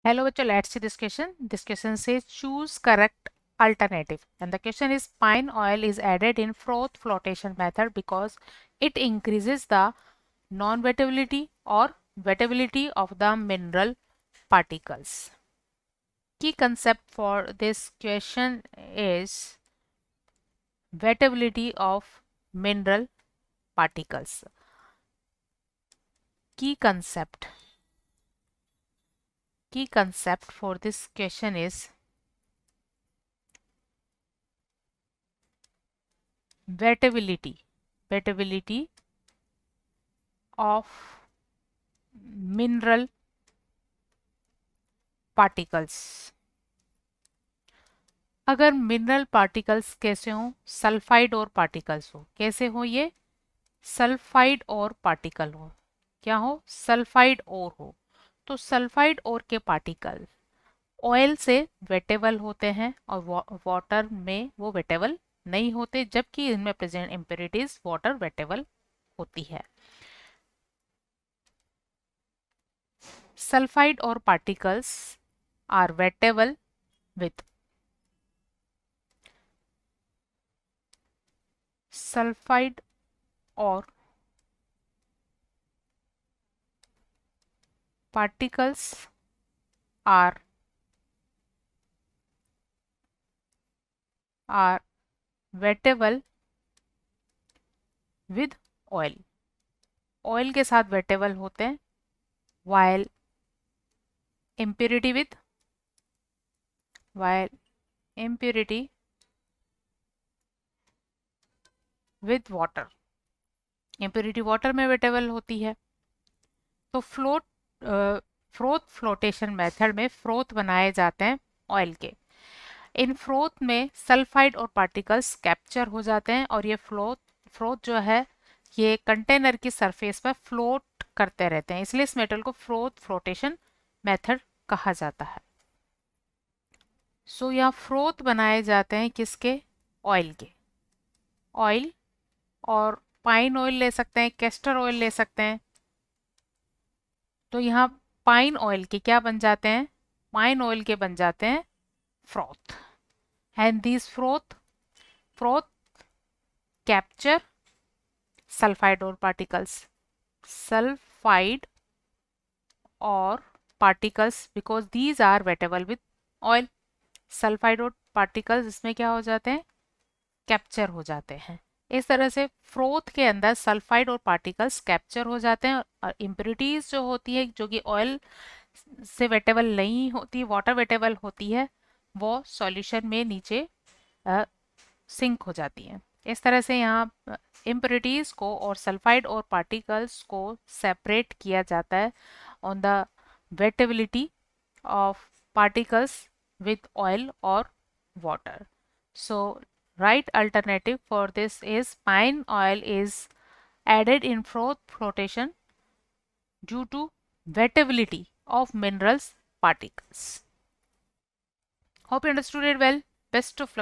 Hello, bachcho, let's see this question. This question says choose correct alternative. And the question is pine oil is added in froth flotation method because it increases the non-wettability or wettability of the mineral particles. Key concept for this question is wettability of mineral particles. Key concept for this question is wettability of mineral particles. अगर mineral particles कैसे हों, sulphide ore particles हो, कैसे हो ये, sulphide और particle हो, क्या हो, सल्फाइड और हो, तो सल्फाइड और के पार्टिकल ऑयल से वेटेबल होते हैं और वाटर में वो वेटेबल नहीं होते, जबकि इनमें प्रेजेंट इम्प्योरिटीज वाटर वेटेबल होती है. Sulphide ore particles are wettable with sulphide ore particles are wettable with oil. Oil के साथ वेटेबल होते हैं, while impurity with water. impurity water में वेटेबल होती है. तो फ्रोथ फ्लोटेशन मेथड में फ्रोथ बनाए जाते हैं ऑयल के. इन फ्रोथ में सल्फाइड और पार्टिकल्स कैप्चर हो जाते हैं और ये फ्रोथ जो है ये कंटेनर की सरफेस पर फ्लोट करते रहते हैं, इसलिए इस मेटल को फ्रोथ फ्लोटेशन मेथड कहा जाता है. सो यहाँ फ्रोथ बनाए जाते हैं किसके, ऑयल के. ऑयल और पाइन ऑयल ले सकते हैं, कैस्टर ऑयल ले सकते हैं. तो यहाँ पाइन ऑयल के क्या बन जाते हैं, पाइन ऑयल के बन जाते हैं froth. And this froth capture sulphide ore particles because these are wettable with oil. Sulphide ore particles इसमें क्या हो जाते हैं, कैप्चर हो जाते हैं. इस तरह से फ्रोथ के अंदर सल्फाइड और पार्टिकल्स कैप्चर हो जाते हैं और इम्प्योरिटीज जो होती है, जो कि ऑयल से वेटेबल नहीं होती, वाटर वेटेबल होती है, वो सॉल्यूशन में नीचे सिंक हो जाती है. इस तरह से यहाँ इम्प्योरिटीज को और सल्फाइड और पार्टिकल्स को सेपरेट किया जाता है on the wettability of particles with oil or water. So right alternative for this is pine oil is added in froth flotation due to wettability of minerals particles. Hope you understood it well. Best of luck.